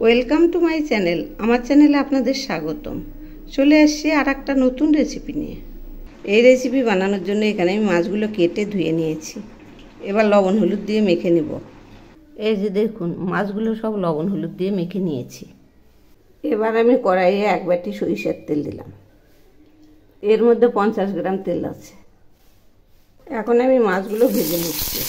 Welcome to my channel. আমার চ্যানেলে আপনাদের স্বাগতম। চলে আসছি আর একটা নতুন রেসিপি নিয়ে। এই রেসিপি বানানোর জন্য এখানে আমি মাছগুলো কেটে ধুয়ে নিয়েছি। এবার লবণ হলুদ দিয়ে মেখে নেব। এই যে দেখুন, মাছগুলো সব লবণ হলুদ দিয়ে মেখে নিয়েছি। এবার আমি কড়াইয়ে এক বাটি সরিষার তেল দিলাম। এর মধ্যে 50 গ্রাম তেল আছে। এখন আমি মাছগুলো ভেজে নিচ্ছি।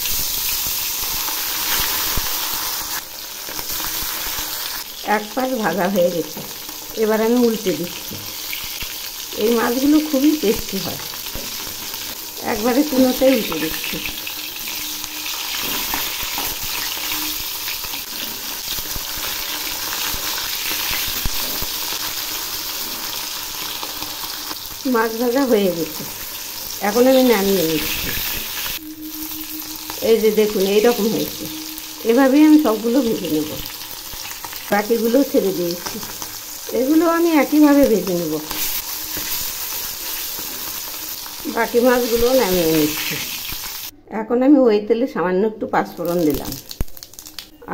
এক পাশ ভাজা হয়ে গেছে, এবার আমি উল্টে দিচ্ছি। এই মাছগুলো খুবই টেস্টি হয়। একবারে তিনোটাই উল্টে দিচ্ছি। মাছ ভাজা হয়ে গেছে, এখন আমি নামিয়ে নিচ্ছি। এই যে দেখুন, এইরকম হয়েছে। এভাবেই আমি সবগুলো ভেজে নেব। বাকিগুলো ছেড়ে দিয়েছি, এগুলো আমি একইভাবে ভেজে নেব। বাকি মাছগুলো নামিয়ে নিচ্ছি। এখন আমি ওই তেলে সামান্য একটু পাঁচফোড়ন দিলাম,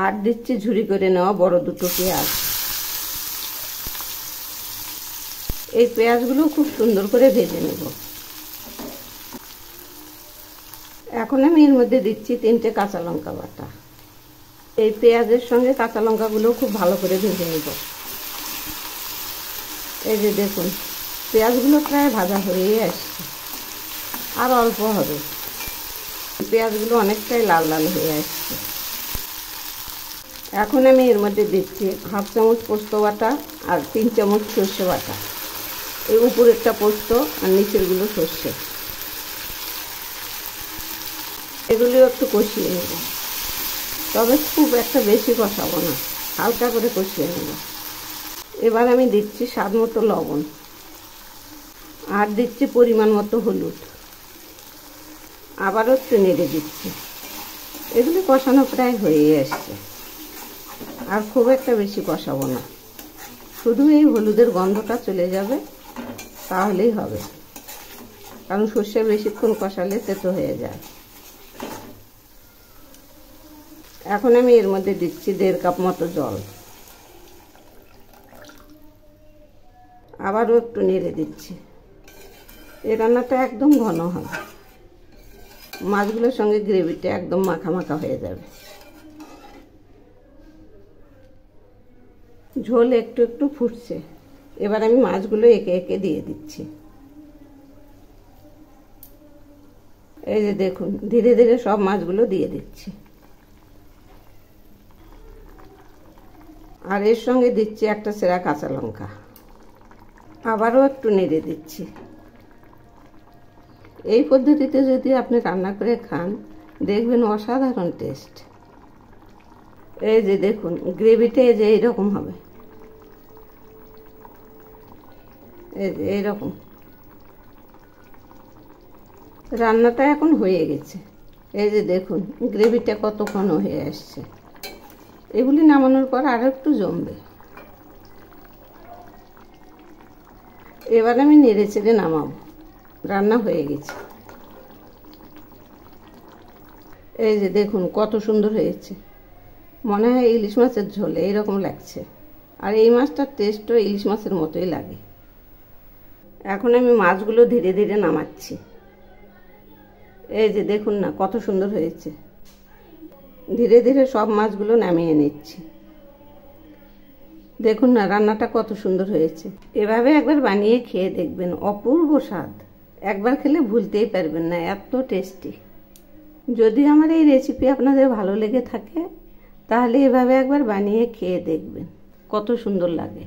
আর দিচ্ছি ঝুরি করে নেওয়া বড় দুটো পেঁয়াজ। এই পেঁয়াজগুলো খুব সুন্দর করে ভেজে নেব। এখন আমি এর মধ্যে দিচ্ছি 3টে কাঁচা লঙ্কা বাটা। এই পেঁয়াজের সঙ্গে কাঁচা লঙ্কাগুলো খুব ভালো করে ভেজে নেব। এই যে দেখুন, পেঁয়াজগুলো প্রায় ভাজা হয়েই আসছে, আর অল্প হবে। পেঁয়াজগুলো অনেকটাই লাল লাল হয়ে আসছে। এখন আমি এর মধ্যে দিচ্ছি 1/2 চামচ পোস্ত বাটা আর 3 চামচ সর্ষে বাটা। এই উপরেরটা পোস্ত আর নিচেরগুলো সর্ষে। এগুলিও একটু কষিয়ে নেব, তবে খুব একটা বেশি কষাবো না, হালকা করে কষিয়ে নেব। এবার আমি দিচ্ছি স্বাদ মতো লবণ, আর দিচ্ছি পরিমাণ মতো হলুদ। আবারও একটু নেড়ে দিচ্ছি। এগুলি কষানো প্রায় হয়ে আসছে, আর খুব একটা বেশি কষাবো না, শুধু এই হলুদের গন্ধটা চলে যাবে, তাহলেই হবে। কারণ সর্ষে বেশিক্ষণ কষালে তেতো হয়ে যায়। এখন আমি এর মধ্যে দিচ্ছি 1.5 কাপ মতো জল। আবারও একটু নেড়ে দিচ্ছি। এই রান্নাটা একদম ঘন হবে, মাছগুলোর সঙ্গে গ্রেভিটা একদম মাখা মাখা হয়ে যাবে। ঝোল একটু একটু ফুটছে, এবার আমি মাছগুলো একে একে দিয়ে দিচ্ছি। এই যে দেখুন, ধীরে ধীরে সব মাছগুলো দিয়ে দিচ্ছি। আর এর সঙ্গে দিচ্ছি একটা চেরা কাঁচা লঙ্কা। আবারও একটু নেড়ে দিচ্ছি। এই পদ্ধতিতে যদি আপনি রান্না করে খান, দেখবেন অসাধারণ টেস্ট। এই যে দেখুন, গ্রেভিটা এই যে এইরকম হবে, এই যে এইরকম। রান্নাটা এখন হয়ে গেছে। এই যে দেখুন, গ্রেভিটা কত ঘন হয়ে আসছে। এগুলি নামানোর পর আরো একটু জমবে। এবার আমি নেড়ে চেড়ে নামাবো। রান্না হয়ে গেছে। এই যে দেখুন, কত সুন্দর হয়েছে। মনে হয় ইলিশ মাছের ঝোল এইরকম লাগছে। আর এই মাছটার টেস্টও ইলিশ মাছের মতোই লাগে। এখন আমি মাছগুলো ধীরে ধীরে নামাচ্ছি। এই যে দেখুন না, কত সুন্দর হয়েছে। ধীরে ধীরে সব মাছগুলো নামিয়ে নিচ্ছি। দেখুন না, রান্নাটা কত সুন্দর হয়েছে। এভাবে একবার বানিয়ে খেয়ে দেখবেন, অপূর্ব স্বাদ। একবার খেলে ভুলতেই পারবেন না, এত টেস্টি। যদি আমার এই রেসিপি আপনাদের ভালো লেগে থাকে, তাহলে এভাবে একবার বানিয়ে খেয়ে দেখবেন, কত সুন্দর লাগে।